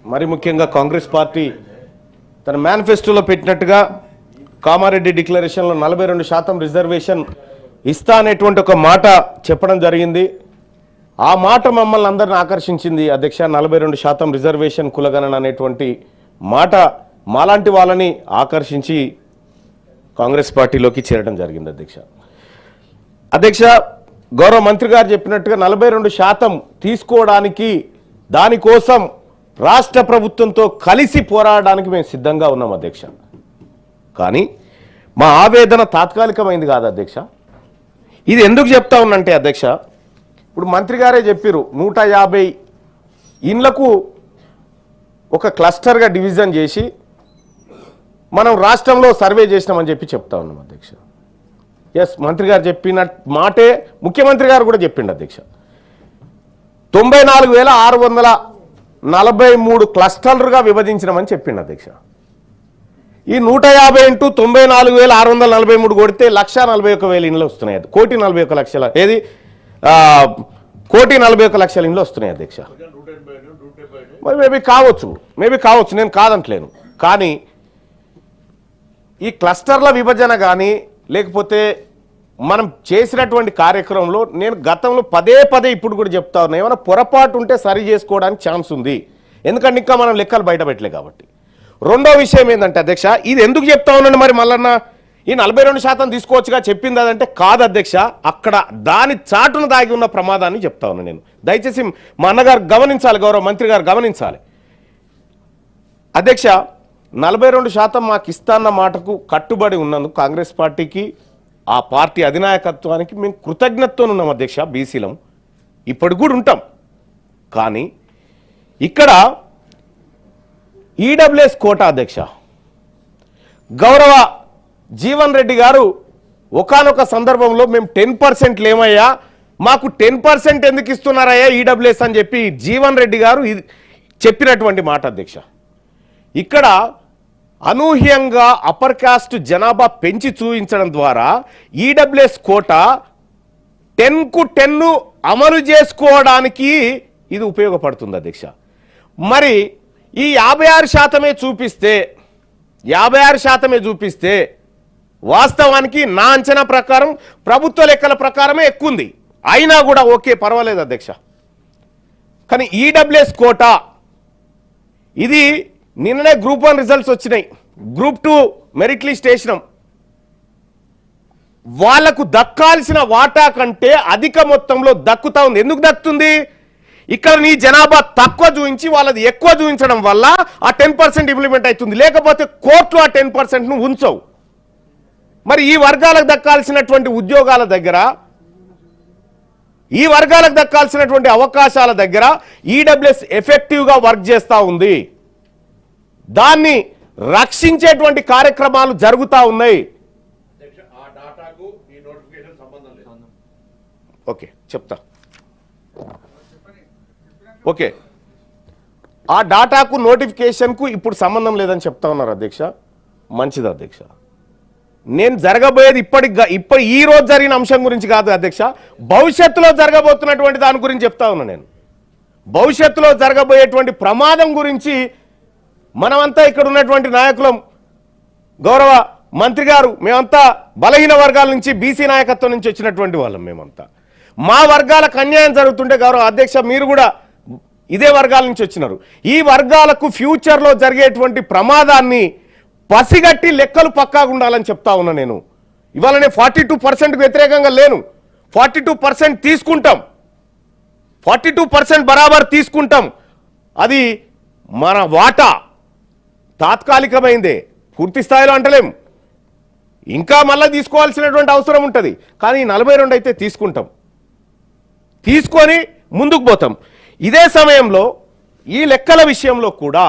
మరి ముఖ్యంగా కాంగ్రెస్ పార్టీ తన మేనిఫెస్టోలో పెట్టినట్టుగా కామారెడ్డి డిక్లరేషన్లో 42% రిజర్వేషన్ ఇస్తా అనేటువంటి ఒక మాట చెప్పడం జరిగింది. ఆ మాట మమ్మల్ని అందరిని ఆకర్షించింది అధ్యక్ష. 42% రిజర్వేషన్ కులగణన అనేటువంటి మాట మాలాంటి వాళ్ళని ఆకర్షించి కాంగ్రెస్ పార్టీలోకి చేరడం జరిగింది అధ్యక్ష. గౌరవ మంత్రి గారు చెప్పినట్టుగా 42% తీసుకోవడానికి దానికోసం రాష్ట్ర ప్రభుత్వంతో కలిసి పోరాడడానికి మేము సిద్ధంగా ఉన్నాం అధ్యక్ష. కానీ మా ఆవేదన తాత్కాలికమైంది కాదు అధ్యక్ష. ఇది ఎందుకు చెప్తా ఉన్నంటే అధ్యక్ష, ఇప్పుడు మంత్రి గారే చెప్పారు 150 ఇండ్లకు ఒక క్లస్టర్గా డివిజన్ చేసి మనం రాష్ట్రంలో సర్వే చేసినామని చెప్పి చెప్తా ఉన్నాం అధ్యక్ష. ఎస్, మంత్రి గారు చెప్పిన మాటే ముఖ్యమంత్రి గారు కూడా చెప్పిండు అధ్యక్ష. 94,643 క్లస్టర్లుగా విభజించినామని చెప్పిండు అధ్యక్ష. ఈ 150 ఇంటూ 94,643 కొడితే 1,41,000 ఇండ్లు వస్తున్నాయి. 1,41,00,000 ఏది 1,41,00,000 ఇండ్లు వస్తున్నాయి అధ్యక్ష. మరి మేబీ కావచ్చు, నేను కాదంటలేను. కానీ ఈ క్లస్టర్ల విభజన కానీ లేకపోతే మనం చేసినటువంటి కార్యక్రమంలో నేను గతంలో పదే ఇప్పుడు కూడా చెప్తా ఉన్నా, ఏమైనా పొరపాటు ఉంటే సరి చేసుకోవడానికి ఛాన్స్ ఉంది. ఎందుకంటే ఇంకా మనం లెక్కలు బయట పెట్టలే కాబట్టి. రెండో విషయం ఏంటంటే అధ్యక్ష, ఇది ఎందుకు చెప్తా ఉన్నాను మరి మళ్ళన్న ఈ 42% తీసుకోవచ్చుగా చెప్పింది అదంటే కాదు అధ్యక్ష. అక్కడ దాని చాటును దాగి ఉన్న ప్రమాదాన్ని చెప్తా ఉన్నాను నేను. దయచేసి మా అన్నగారు గమనించాలి, గౌరవ మంత్రి గారు గమనించాలి అధ్యక్ష. 42% మాకు ఇస్తాన్న మాటకు కట్టుబడి ఉన్నందుకు కాంగ్రెస్ పార్టీకి ఆ పార్టీ అధినాయకత్వానికి మేము కృతజ్ఞతతో ఉన్నాం అధ్యక్ష. బీసీలం ఇప్పటికి కూడా ఉంటాం. కానీ ఇక్కడ ఈడబ్ల్యూఎస్ కోటా అధ్యక్ష, గౌరవ జీవన్ రెడ్డి గారు ఒకానొక సందర్భంలో మేము 10% లేమయ్యా, మాకు 10% ఎందుకు ఇస్తున్నారయ్యా ఈడబ్ల్యూఎస్ అని చెప్పి జీవన్ రెడ్డి గారు చెప్పినటువంటి మాట అధ్యక్ష. ఇక్కడ అనూహ్యంగా అప్పర్ కాస్ట్ జనాభా పెంచి చూపించడం ద్వారా ఈడబ్ల్యూఎస్ కోటా 10కు 10 అమలు చేసుకోవడానికి ఇది ఉపయోగపడుతుంది అధ్యక్ష. మరి ఈ 56% చూపిస్తే వాస్తవానికి నా అంచనా ప్రకారం ప్రభుత్వ లెక్కల ప్రకారమే ఎక్కువ ఉంది. అయినా కూడా ఓకే, పర్వాలేదు అధ్యక్ష. కానీ ఈడబ్ల్యూఎస్ కోటా ఇది నిన్ననే గ్రూప్ 1 రిజల్ట్స్ వచ్చినాయి, గ్రూప్ 2 మెరిట్ లిస్ట్ వేసినాం. వాళ్లకు దక్కాల్సిన వాటా కంటే అధిక మొత్తంలో దక్కుతా ఉంది. ఎందుకు దక్కుతుంది? ఇక్కడ నీ జనాభా తక్కువ చూపించి వాళ్ళది ఎక్కువ చూపించడం వల్ల ఆ 10% ఇంప్లిమెంట్ అవుతుంది. లేకపోతే కోర్టులో ఆ 10%ను ఉంచవు. మరి ఈ వర్గాలకు దక్కాల్సినటువంటి ఉద్యోగాల దగ్గర, ఈ వర్గాలకు దక్కాల్సినటువంటి అవకాశాల దగ్గర ఈడబ్ల్యూఎస్ ఎఫెక్టివ్గా వర్క్ చేస్తూ ఉంది. దాన్ని రక్షించేటువంటి కార్యక్రమాలు జరుగుతూ ఉన్నాయి. ఓకే చెప్తా. ఓకే, ఆ డాటాకు నోటిఫికేషన్కు ఇప్పుడు సంబంధం లేదని చెప్తా ఉన్నారు అధ్యక్ష. మంచిది అధ్యక్ష. నేను జరగబోయేది ఇప్పుడు ఈ రోజు జరిగిన అంశం గురించి కాదు అధ్యక్ష, భవిష్యత్తులో జరగబోతున్నటువంటి దాని గురించి చెప్తా ఉన్నా నేను. భవిష్యత్తులో జరగబోయేటువంటి ప్రమాదం గురించి మనమంతా ఇక్కడ ఉన్నటువంటి నాయకులం, గౌరవ మంత్రి గారు, మేమంతా బలహీన వర్గాల నుంచి బీసీ నాయకత్వం నుంచి వచ్చినటువంటి వాళ్ళం. మేమంతా మా వర్గాలకు అన్యాయం జరుగుతుంటే గౌరవ అధ్యక్ష మీరు కూడా ఇదే వర్గాల నుంచి వచ్చినారు. ఈ వర్గాలకు ఫ్యూచర్లో జరిగేటువంటి ప్రమాదాన్ని పసిగట్టి లెక్కలు పక్కాగా ఉండాలని చెప్తా ఉన్నా నేను. ఇవాళ నేను 42%కు వ్యతిరేకంగా లేను. 42% తీసుకుంటాం, 42% బరాబర్ తీసుకుంటాం. అది మన వాటా తాత్కాలికమైందే, పూర్తి స్థాయిలో అంటలేం. ఇంకా మళ్ళీ తీసుకోవాల్సినటువంటి అవసరం ఉంటుంది. కానీ 42 అయితే తీసుకుంటాం, తీసుకొని ముందుకు పోతాం. ఇదే సమయంలో ఈ లెక్కల విషయంలో కూడా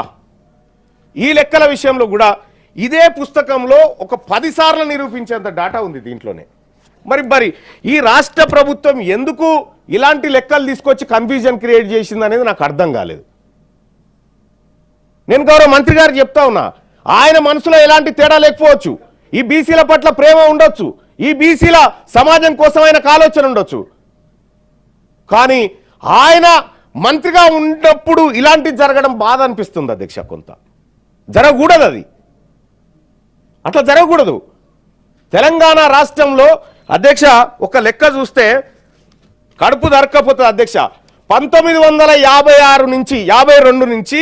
ఇదే పుస్తకంలో ఒక 10 సార్లు నిరూపించేంత డాటా ఉంది దీంట్లోనే. మరి ఈ రాష్ట్ర ప్రభుత్వం ఎందుకు ఇలాంటి లెక్కలు తీసుకొచ్చి కన్ఫ్యూజన్ క్రియేట్ చేసింది అనేది నాకు అర్థం కాలేదు. నేను గౌరవ మంత్రి గారు చెప్తా ఉన్నా, ఆయన మనసులో ఎలాంటి తేడా లేకపోవచ్చు, ఈ బీసీల పట్ల ప్రేమ ఉండొచ్చు, ఈ బీసీల సమాజం కోసమైన ఆలోచన ఉండొచ్చు. కానీ ఆయన మంత్రిగా ఉన్నప్పుడు ఇలాంటివి జరగడం బాధ అనిపిస్తుంది అధ్యక్ష. కొంత జరగకూడదు, అది అట్లా జరగకూడదు. తెలంగాణ రాష్ట్రంలో అధ్యక్ష ఒక లెక్క చూస్తే కడుపు దొరక్కపోతుంది అధ్యక్ష. 1956 నుంచి 52 నుంచి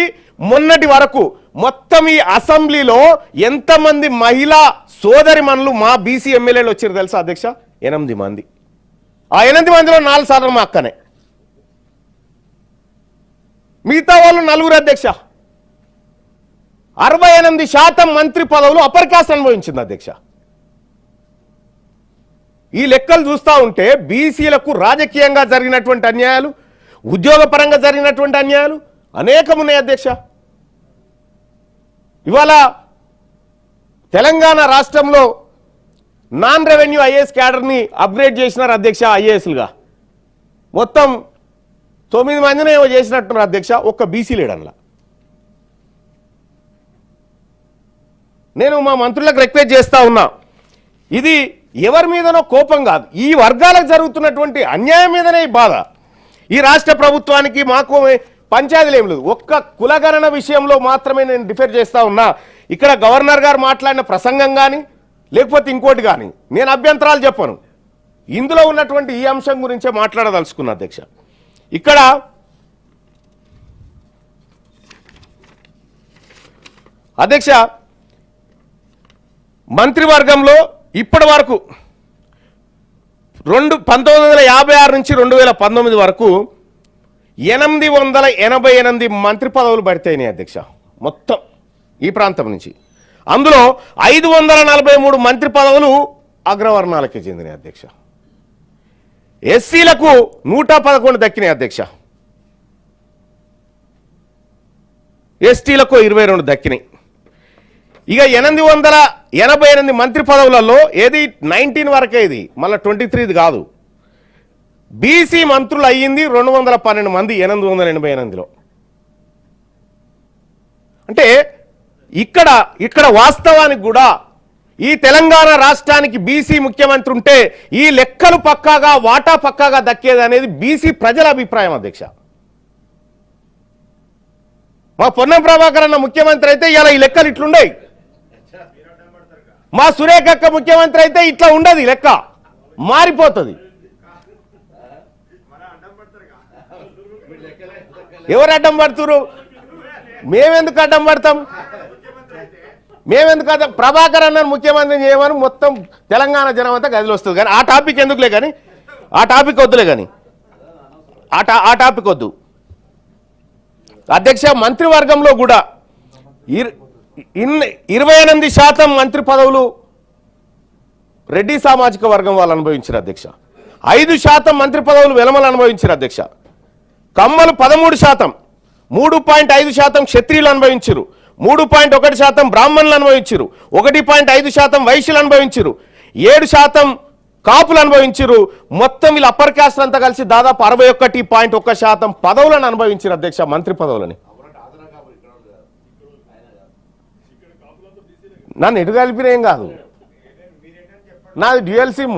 మొన్నటి వరకు మొత్తం ఈ అసెంబ్లీలో ఎంతమంది మహిళా సోదరిమణులు మా బీసీ ఎమ్మెల్యేలు వచ్చారు తెలుసా అధ్యక్ష? 8 మంది. ఆ 8 మందిలో 4 సార్లు మా అక్కనే, మిగతా వాళ్ళు 4 అధ్యక్ష. 68% మంత్రి పదవులు అప్పర్ కాస్ట్ అనుభవించింది అధ్యక్ష. ఈ లెక్కలు చూస్తూ ఉంటే బీసీలకు రాజకీయంగా జరిగినటువంటి అన్యాయాలు, ఉద్యోగపరంగా జరిగినటువంటి అన్యాయాలు అనేకం ఉన్నాయి అధ్యక్ష. ఇవాళ తెలంగాణ రాష్ట్రంలో నాన్ రెవెన్యూ ఐఏఎస్ క్యాడర్ని అప్గ్రేడ్ చేసినారు అధ్యక్ష. ఐఏఎస్లుగా మొత్తం 9 మందిని ఏమో చేసినట్టున్నారు అధ్యక్ష. ఒక్క బీసీ లేడన్లా. నేను మా మంత్రులకు రిక్వెస్ట్ చేస్తా ఉన్నా, ఇది ఎవరి మీదనో కోపం కాదు, ఈ వర్గాలకు జరుగుతున్నటువంటి అన్యాయం మీదనే ఈ బాధ. ఈ రాష్ట్ర ప్రభుత్వానికి మాకు పంచాయతీలు ఏం లేదు. ఒక్క కులగణన విషయంలో మాత్రమే నేను డిఫర్ చేస్తా ఉన్నా. ఇక్కడ గవర్నర్ గారు మాట్లాడిన ప్రసంగం కానీ లేకపోతే ఇంకోటి కానీ నేను అభ్యంతరాలు చెప్పను. ఇందులో ఉన్నటువంటి ఈ అంశం గురించే మాట్లాడదలుచుకున్నా అధ్యక్ష. ఇక్కడ అధ్యక్ష మంత్రివర్గంలో ఇప్పటి వరకు 1956 నుంచి 2019 వరకు 888 మంత్రి పదవులు భర్తయినాయి అధ్యక్ష మొత్తం ఈ ప్రాంతం నుంచి. అందులో 543 మంత్రి పదవులు అగ్రవర్ణాలకే చెందినాయి అధ్యక్ష. ఎస్సీలకు 111 దక్కినాయి అధ్యక్ష. ఎస్టీలకు 22 దక్కినాయి. ఇక 888 మంత్రి పదవులలో ఏది 19 వరకే, ఇది మళ్ళీ 23 కాదు. బీసీ మంత్రులు అయ్యింది 212 మంది 888లో. అంటే ఇక్కడ వాస్తవానికి కూడా ఈ తెలంగాణ రాష్ట్రానికి బీసీ ముఖ్యమంత్రి ఉంటే ఈ లెక్కలు పక్కాగా వాటా పక్కాగా దక్కేది అనేది బీసీ ప్రజల అభిప్రాయం అధ్యక్ష. మా పొన్నం ప్రభాకర్ అన్న ముఖ్యమంత్రి అయితే ఇలా ఈ లెక్కలు ఇట్లుండయి. మా సురేఖక్క ముఖ్యమంత్రి అయితే ఇట్లా ఉండదు, లెక్క మారిపోతుంది. ఎవరు అడ్డం పడుతురు? మేమెందుకు అడ్డం పడతాం? మేమెందుకు అడ్డం? ప్రభాకర్ అన్న ముఖ్యమంత్రి చేయమని మొత్తం తెలంగాణ జనం అంతా గదిలో వస్తుంది. కానీ ఆ టాపిక్ ఎందుకులే, కానీ ఆ టాపిక్ వద్దులే, కానీ ఆ టాపిక్ వద్దు అధ్యక్ష. మంత్రివర్గంలో కూడా 28% మంత్రి పదవులు రెడ్డి సామాజిక వర్గం వాళ్ళు అనుభవించారు అధ్యక్ష. 5% మంత్రి పదవులు వెలమలు అనుభవించారు అధ్యక్ష. కమ్మలు 13%, 3.5% క్షత్రియులు అనుభవించారు, 3.1% బ్రాహ్మణులు అనుభవించారు, 1.5% వైశ్యులు అనుభవించారు, 7% కాపులు అనుభవించారు. మొత్తం వీళ్ళు అప్పర్ కాస్ట్ అంతా కలిసి దాదాపు 61.1% పదవులను అనుభవించారు అధ్యక్ష, మంత్రి పదవులని. నన్ను ఎటు కలిపిన ఏం కాదు, నాది డ్యూయల్ సిమ్.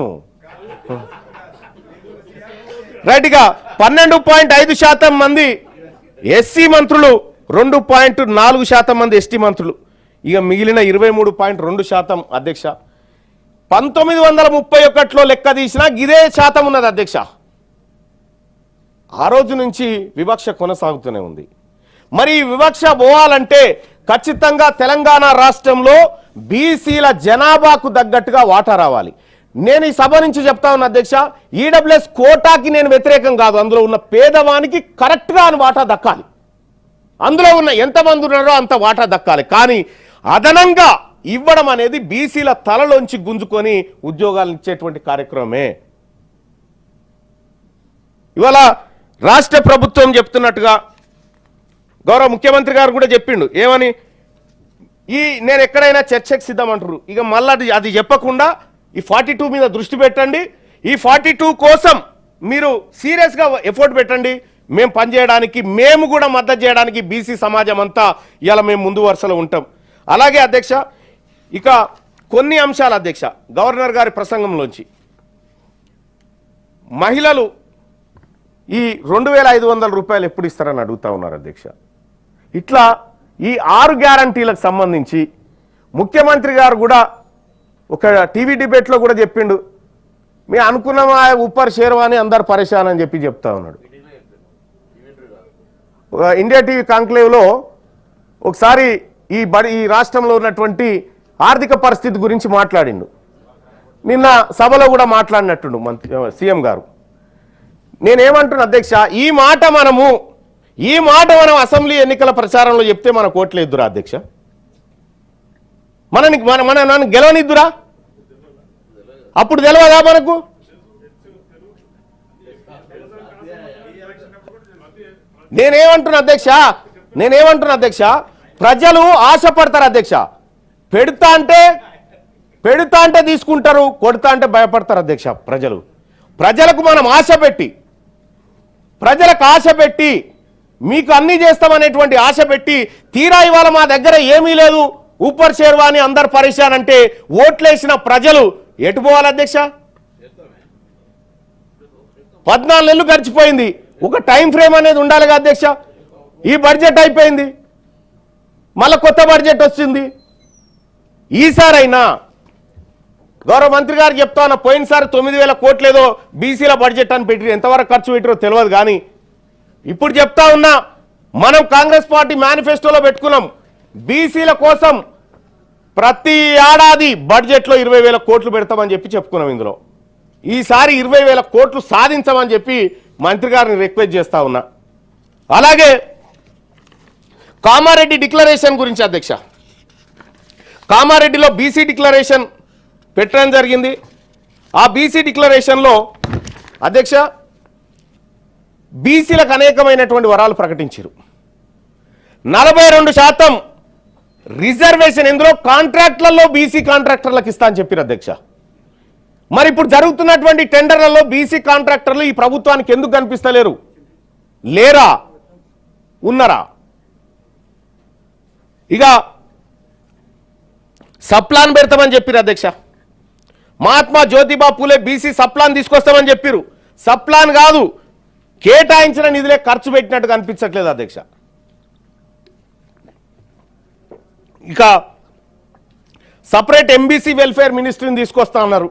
రైట్గా 12.5% మంది ఎస్సీ మంత్రులు, 2.4% మంది ఎస్టీ మంత్రులు. ఇక మిగిలిన 23.2% అధ్యక్ష. 1931లో లెక్క తీసినా ఇదే శాతం ఉన్నది అధ్యక్ష. ఆ రోజు నుంచి వివక్ష కొనసాగుతూనే ఉంది. మరి ఈ వివక్ష పోవాలంటే ఖచ్చితంగా తెలంగాణ రాష్ట్రంలో బీసీల జనాభాకు తగ్గట్టుగా వాటా రావాలి. నేను ఈ సభ నుంచి చెప్తా ఉన్నా అధ్యక్ష, ఈడబ్ల్యూఎస్ కోటాకి నేను వ్యతిరేకం కాదు. అందులో ఉన్న పేదవానికి కరెక్ట్గా అని వాటా దక్కాలి. అందులో ఉన్న ఎంతమంది ఉన్నారో అంత వాటా దక్కాలి. కానీ అదనంగా ఇవ్వడం అనేది బీసీల తలలోంచి గుంజుకొని ఉద్యోగాలు ఇచ్చేటువంటి కార్యక్రమమే. ఇవాళ రాష్ట్ర ప్రభుత్వం చెప్తున్నట్టుగా గౌరవ ముఖ్యమంత్రి గారు కూడా చెప్పిండు ఏమని, నేను ఎక్కడైనా చర్చకు సిద్ధమంటారు. ఇక మళ్ళీ అది చెప్పకుండా ఈ 42 మీద దృష్టి పెట్టండి. ఈ 42 కోసం మీరు సీరియస్గా ఎఫర్ట్ పెట్టండి. మేము పనిచేయడానికి, మేము కూడా మద్దతు చేయడానికి బీసీ సమాజం అంతా ఇలా మేము ముందు వరుసలో ఉంటాం. అలాగే అధ్యక్ష ఇక కొన్ని అంశాలు అధ్యక్ష గవర్నర్ గారి ప్రసంగంలోంచి, మహిళలు ఈ 2500 రూపాయలు ఎప్పుడు ఇస్తారని అడుగుతా ఉన్నారు అధ్యక్ష. ఇట్లా ఈ 6 గ్యారంటీలకు సంబంధించి ముఖ్యమంత్రి గారు కూడా ఒక టీవీ డిబేట్లో కూడా చెప్పిండు, మీ అనుకున్నామా ఉప్పర్ షేర్వాని అందరు పరేషాన్ అని చెప్తా ఉన్నాడు. ఇండియా టీవీ కాంక్లేవ్లో ఒకసారి ఈ రాష్ట్రంలో ఉన్నటువంటి ఆర్థిక పరిస్థితి గురించి మాట్లాడిండు. నిన్న సభలో కూడా మాట్లాడినట్టుండు సీఎం గారు. నేనేమంటున్నా అధ్యక్ష, ఈ మాట మనం అసెంబ్లీ ఎన్నికల ప్రచారంలో చెప్తే మన కోట్లు ఎద్దురా అధ్యక్ష, నన్ను గెలవనిద్దురా? అప్పుడు తెలియదా మనకు? నేనేమంటున్నా అధ్యక్ష, ప్రజలు ఆశపడతారు అధ్యక్ష. పెడతా అంటే తీసుకుంటారు, కొడతా అంటే భయపడతారు అధ్యక్ష. ప్రజలకు మనం ప్రజలకు ఆశ పెట్టి మీకు అన్నీ చేస్తామనేటువంటి ఆశ పెట్టి తీరా ఇవాళ మా దగ్గర ఏమీ లేదు, ఊపర్ షేర్వాని అందరు పరేషాన్ అంటే ఓట్లేసిన ప్రజలు ఎటు పోవాలి అధ్యక్ష? 14 నెలలు గడిచిపోయింది, ఒక టైం ఫ్రేమ్ అనేది ఉండాలిగా అధ్యక్ష. ఈ బడ్జెట్ అయిపోయింది, మళ్ళీ కొత్త బడ్జెట్ వచ్చింది. ఈసారైనా గౌరవ మంత్రి గారు చెప్తాను, పోయినసారి 9000 కోట్లు ఏదో బీసీల బడ్జెట్ అని పెట్టి ఎంతవరకు ఖర్చు పెట్టారో తెలియదు. కానీ ఇప్పుడు చెప్తా ఉన్నా, మనం కాంగ్రెస్ పార్టీ మేనిఫెస్టోలో పెట్టుకున్నాం, బీసీల కోసం ప్రతి ఏడాది బడ్జెట్లో 20,000 కోట్లు పెడతామని చెప్పుకున్నాం. ఇందులో ఈసారి 20,000 కోట్లు సాధించమని చెప్పి మంత్రి గారిని రిక్వెస్ట్ చేస్తా ఉన్నా. అలాగే కామారెడ్డి డిక్లరేషన్ గురించి అధ్యక్ష, కామారెడ్డిలో బీసీ డిక్లరేషన్ పెట్టడం జరిగింది. ఆ బీసీ డిక్లరేషన్లో అధ్యక్ష బీసీలకు అనేకమైనటువంటి వరాలు ప్రకటించారు. 42% రిజర్వేషన్, ఇందులో కాంట్రాక్టులలో బీసీ కాంట్రాక్టర్లకు ఇస్తా అని చెప్పారు అధ్యక్ష. మరి ఇప్పుడు జరుగుతున్నటువంటి టెండర్లలో బీసీ కాంట్రాక్టర్లు ఈ ప్రభుత్వానికి ఎందుకు కనిపిస్తలేరు? లేరా? ఉన్నారా? ఇక సప్లాన్ పెడతామని చెప్పారు అధ్యక్ష. మహాత్మా జ్యోతిబా పూలే బీసీ సప్లాన్ తీసుకొస్తామని చెప్పారు. సప్లాన్ కాదు, కేటాయించిన నిధులే ఖర్చు పెట్టినట్టు కనిపించట్లేదు అధ్యక్ష. ఇక సపరేట్ ఎంబీసీ వెల్ఫేర్ మినిస్ట్రీని తీసుకొస్తా ఉన్నారు.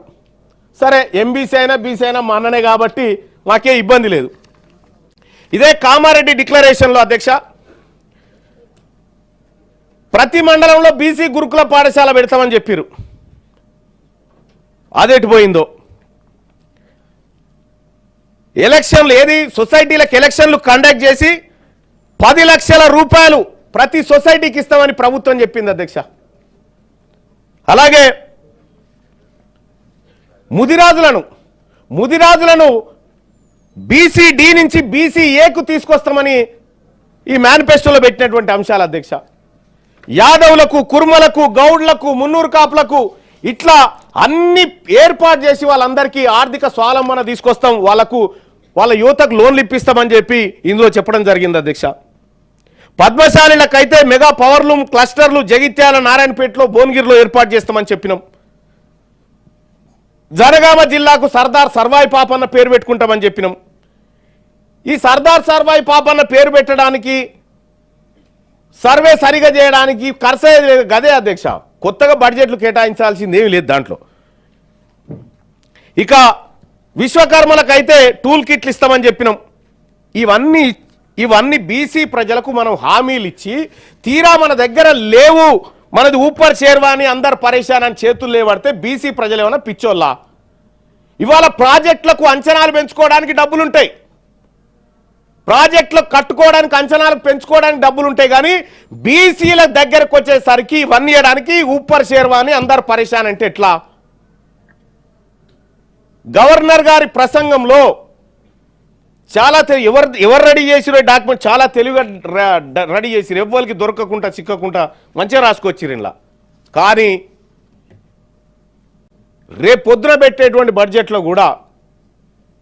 సరే, ఎంబీసీ అయినా బీసీ అయినా మా అన్ననే కాబట్టి మాకే ఇబ్బంది లేదు. ఇదే కామారెడ్డి డిక్లరేషన్లో అధ్యక్ష ప్రతి మండలంలో బీసీ గురుకుల పాఠశాల పెడతామని చెప్పారు. అదెటు పోయిందో? ఎలక్షన్లు ఏది సొసైటీలకు ఎలక్షన్లు కండక్ట్ చేసి 10 లక్షల రూపాయలు ప్రతి సొసైటీకి ఇస్తామని ప్రభుత్వం చెప్పింది అధ్యక్ష. అలాగే ముదిరాజులను బీసీ డి నుంచి బీసీ ఏకు తీసుకొస్తామని ఈ మేనిఫెస్టోలో పెట్టినటువంటి అంశాలు అధ్యక్ష. యాదవులకు, కుర్మలకు, గౌడ్లకు, మున్నూరు కాపులకు ఇట్లా అన్ని ఏర్పాటు చేసి వాళ్ళందరికీ ఆర్థిక స్వావలంబన తీసుకొస్తాం, వాళ్ళ యువతకు లోన్లు ఇప్పిస్తామని చెప్పి ఇందులో చెప్పడం జరిగింది అధ్యక్ష. పద్మశాలిలకైతే మెగా పవర్ లూమ్ క్లస్టర్లు జగిత్యాల, నారాయణపేటలో, భువనగిరిలో ఏర్పాటు చేస్తామని చెప్పినాం. జనగామ జిల్లాకు సర్దార్ సర్వాయి పాపన్న పేరు పెట్టుకుంటామని చెప్పినాం. ఈ సర్దార్ సర్వాయి పాపన్న పేరు పెట్టడానికి, సర్వే సరిగా చేయడానికి ఖర్చు గదే అధ్యక్ష. కొత్తగా బడ్జెట్లు కేటాయించాల్సింది ఏమీ లేదు దాంట్లో. ఇక విశ్వకర్మలకైతే టూల్ కిట్లు ఇస్తామని చెప్పినాం. ఇవన్నీ బీసీ ప్రజలకు మనం హామీలు ఇచ్చి తీరా మన దగ్గర లేవు, మనది ఊపర్ షేర్వాని అందరు పరేషాన్ అని చేతులు లేవడితే బీసీ ప్రజలు ఏమైనా పిచ్చోళ్ళా? ఇవాళ ప్రాజెక్టులకు అంచనాలు పెంచుకోవడానికి డబ్బులుంటాయి, ప్రాజెక్టులు కట్టుకోవడానికి అంచనాలు పెంచుకోవడానికి డబ్బులు ఉంటాయి. కానీ బీసీల దగ్గరకు వచ్చేసరికి ఇవన్నీ చేయడానికి ఊపర్ షేర్వాని అందరు పరేషాన్ అంటే ఎట్లా? గవర్నర్ గారి ప్రసంగంలో చాలా ఎవరు రెడీ చేసిరో డాక్యుమెంట్ చాలా తెలివిగా రెడీ చేసిరు, ఎవ్వరికి దొరకకుండా చిక్కకుండా మంచిగా రాసుకొచ్చిరు ఇలా. కానీ రేపు పొద్దున పెట్టేటువంటి బడ్జెట్లో కూడా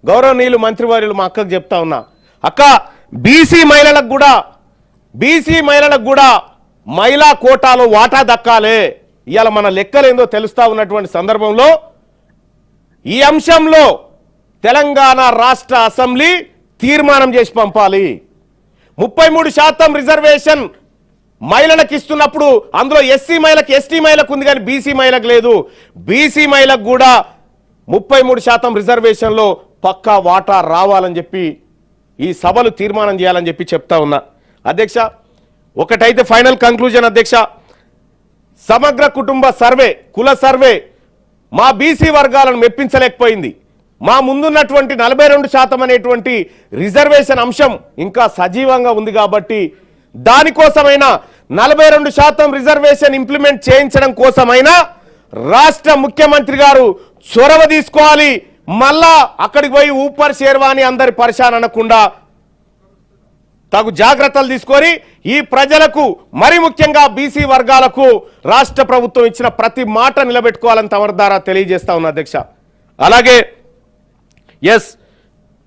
గౌరవనీయులు మంత్రివర్యులు మా అక్కకు చెప్తా ఉన్నా, అక్క బీసీ మహిళలకు కూడా మహిళా కోటాలో వాటా దక్కాలే. ఇవాళ మన లెక్కలేందో తెలుస్తా ఉన్నటువంటి సందర్భంలో ఈ అంశంలో తెలంగాణ రాష్ట్ర అసెంబ్లీ తీర్మానం చేసి పంపాలి. 33% రిజర్వేషన్ మహిళలకు ఇస్తున్నప్పుడు అందులో ఎస్సీ మహిళకు ఎస్టీ మహిళకు ఉంది కానీ బీసీ మహిళకు లేదు. బీసీ మహిళకు కూడా 33% రిజర్వేషన్లో పక్కా వాటా రావాలని చెప్పి ఈ సభలు తీర్మానం చేయాలని చెప్పి చెప్తా ఉన్నా. అధ్యక్ష, ఒకటైతే ఫైనల్ కంక్లూజన్ అధ్యక్ష, సమగ్ర కుటుంబ సర్వే, కుల సర్వే మా బీసీ వర్గాలను మెప్పించలేకపోయింది. మా ముందున్నటువంటి 42% అనేటువంటి రిజర్వేషన్ అంశం ఇంకా సజీవంగా ఉంది కాబట్టి దానికోసమైనా 42% రిజర్వేషన్ ఇంప్లిమెంట్ చేయించడం కోసమైనా రాష్ట్ర ముఖ్యమంత్రి గారు చొరవ తీసుకోవాలి. మళ్ళా అక్కడికి పోయి ఊపర్ షేర్వాణి అందరి పరిశాన్ అనకుండా తగు జాగ్రత్తలు తీసుకొని ఈ ప్రజలకు మరి ముఖ్యంగా బీసీ వర్గాలకు రాష్ట్ర ప్రభుత్వం ఇచ్చిన ప్రతి మాట నిలబెట్టుకోవాలని తమ ద్వారా తెలియజేస్తా ఉన్నా అధ్యక్ష. అలాగే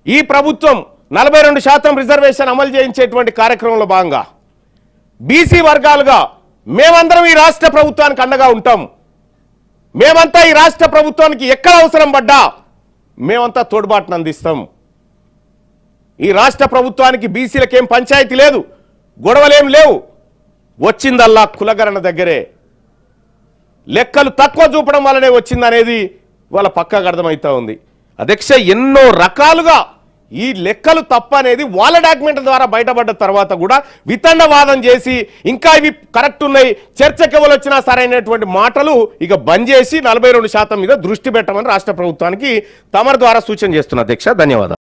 ఈ ప్రభుత్వం 42% రిజర్వేషన్ అమలు చేయించేటువంటి కార్యక్రమంలో భాగంగా బీసీ వర్గాలుగా మేమందరం ఈ రాష్ట్ర ప్రభుత్వానికి అండగా ఉంటాం. మేమంతా ఈ రాష్ట్ర ప్రభుత్వానికి ఎక్కడ అవసరం పడ్డా మేమంతా తోడ్బాటును అందిస్తాం. ఈ రాష్ట్ర ప్రభుత్వానికి బీసీలకేం పంచాయతీ లేదు, గొడవలేం లేవు. వచ్చిందల్లా కులగణన దగ్గరే లెక్కలు తక్కువ చూపడం వల్లనే వచ్చిందనేది వాళ్ళ పక్కాగా అర్థమవుతా ఉంది. అధ్యక్ష, ఎన్నో రకాలుగా ఈ లెక్కలు తప్పనేది వాళ్ళ డాక్యుమెంట్ ద్వారా బయటపడ్డ తర్వాత కూడా వితండవాదం చేసి ఇంకా ఇవి కరెక్ట్ ఉన్నాయి, చర్చకి ఎవరు వచ్చినా సరైనటువంటి మాటలు ఇక బంద్ చేసి 42% మీద దృష్టి పెట్టమని రాష్ట్ర ప్రభుత్వానికి తమ ద్వారా సూచన చేస్తున్న అధ్యక్ష. ధన్యవాదాలు.